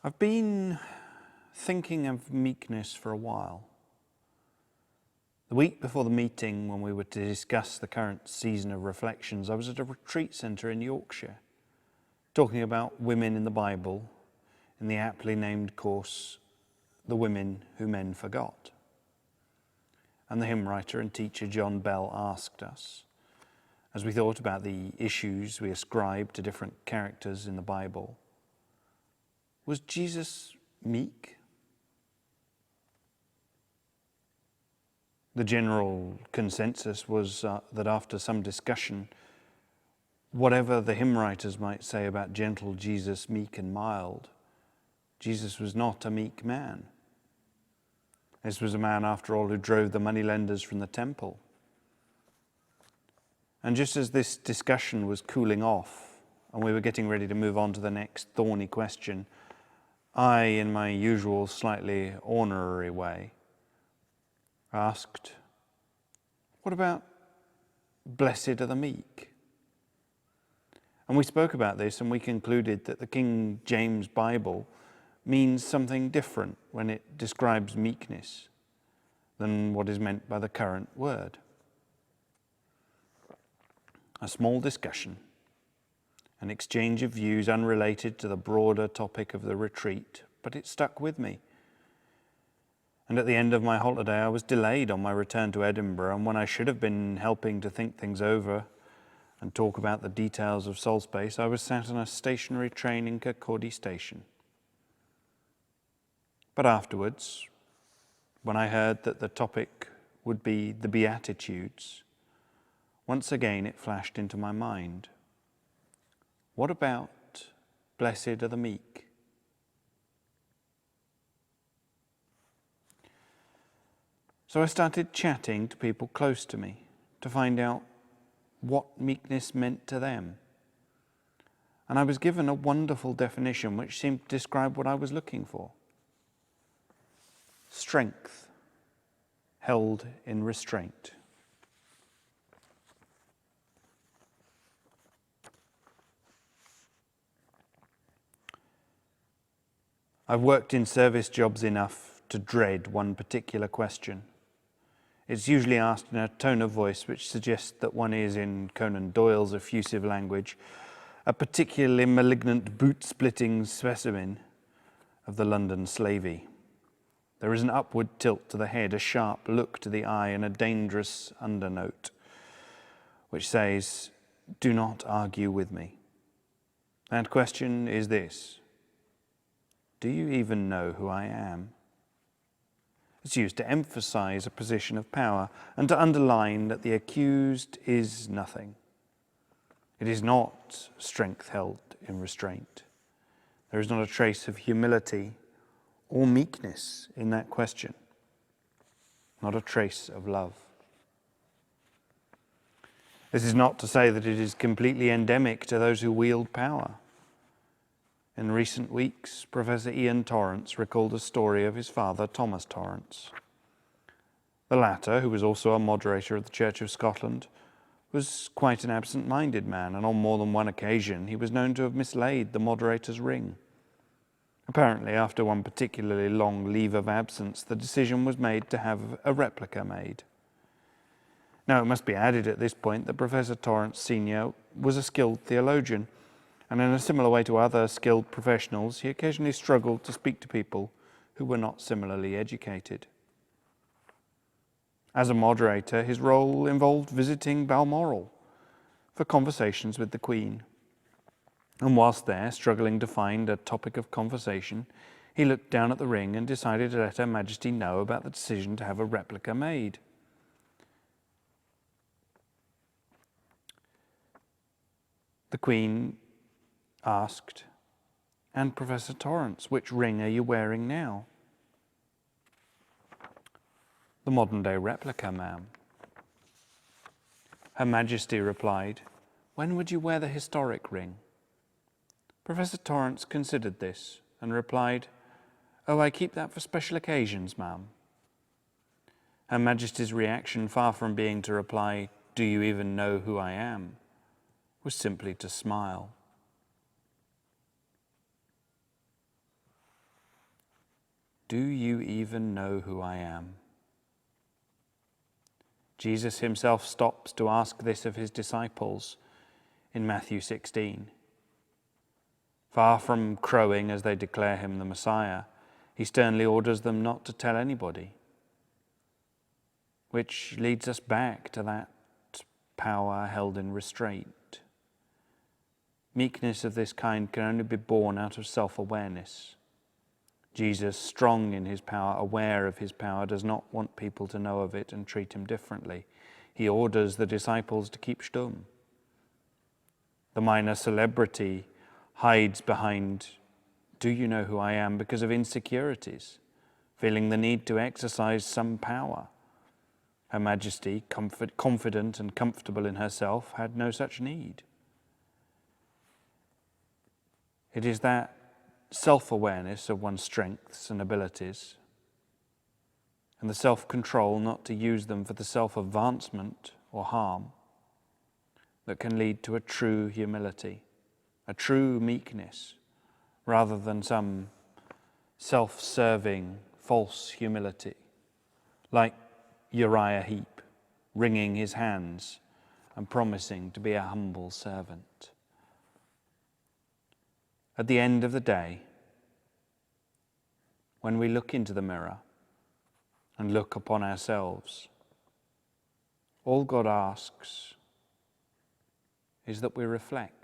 I've been thinking of meekness for a while. The week before the meeting, when we were to discuss the current season of reflections, I was at a retreat centre in Yorkshire, talking about women in the Bible in the aptly named course, The Women Who Men Forgot. And the hymn writer and teacher John Bell asked us, as we thought about the issues we ascribe to different characters in the Bible, was Jesus meek? The general consensus was that after some discussion, whatever the hymn writers might say about gentle Jesus, meek and mild, Jesus was not a meek man. This was a man, after all, who drove the moneylenders from the temple. And just as this discussion was cooling off and we were getting ready to move on to the next thorny question, I, in my usual slightly ornery way, asked, what about blessed are the meek? And we spoke about this and we concluded that the King James Bible means something different when it describes meekness than what is meant by the current word. A small discussion, an exchange of views unrelated to the broader topic of the retreat, but it stuck with me. And at the end of my holiday, I was delayed on my return to Edinburgh, and when I should have been helping to think things over and talk about the details of Soul Space, I was sat on a stationary train in Kirkcaldy Station. But afterwards, when I heard that the topic would be the Beatitudes, once again it flashed into my mind. What about blessed are the meek? So I started chatting to people close to me to find out what meekness meant to them. And I was given a wonderful definition which seemed to describe what I was looking for. Strength held in restraint. I've worked in service jobs enough to dread one particular question. It's usually asked in a tone of voice which suggests that one is, in Conan Doyle's effusive language, a particularly malignant boot-splitting specimen of the London slavey. There is an upward tilt to the head, a sharp look to the eye, and a dangerous undernote which says, "Do not argue with me." That question is this: do you even know who I am? It's used to emphasize a position of power and to underline that the accused is nothing. It is not strength held in restraint. There is not a trace of humility or meekness in that question. Not a trace of love. This is not to say that it is completely endemic to those who wield power. In recent weeks, Professor Ian Torrance recalled a story of his father, Thomas Torrance. The latter, who was also a moderator of the Church of Scotland, was quite an absent-minded man, and on more than one occasion he was known to have mislaid the moderator's ring. Apparently, after one particularly long leave of absence, the decision was made to have a replica made. Now, it must be added at this point that Professor Torrance Sr. was a skilled theologian, and in a similar way to other skilled professionals, he occasionally struggled to speak to people who were not similarly educated. As a moderator, his role involved visiting Balmoral for conversations with the Queen. And whilst there, struggling to find a topic of conversation, he looked down at the ring and decided to let Her Majesty know about the decision to have a replica made. The Queen asked, "And Professor Torrance, which ring are you wearing now?" "The modern-day replica, ma'am." Her Majesty replied, "When would you wear the historic ring?" Professor Torrance considered this and replied, "Oh, I keep that for special occasions, ma'am." Her Majesty's reaction, far from being to reply, "Do you even know who I am?" was simply to smile. "Do you even know who I am?" Jesus himself stops to ask this of his disciples in Matthew 16. Far from crowing as they declare him the Messiah, he sternly orders them not to tell anybody, which leads us back to that power held in restraint. Meekness of this kind can only be born out of self-awareness. Jesus, strong in his power, aware of his power, does not want people to know of it and treat him differently. He orders the disciples to keep stum. The minor celebrity hides behind, "Do you know who I am?" because of insecurities, feeling the need to exercise some power. Her Majesty, confident and comfortable in herself, had no such need. It is that self-awareness of one's strengths and abilities and the self-control not to use them for the self-advancement or harm that can lead to a true humility, a true meekness, rather than some self-serving false humility, like Uriah Heep, wringing his hands and promising to be a humble servant. At the end of the day, when we look into the mirror and look upon ourselves, all God asks is that we reflect.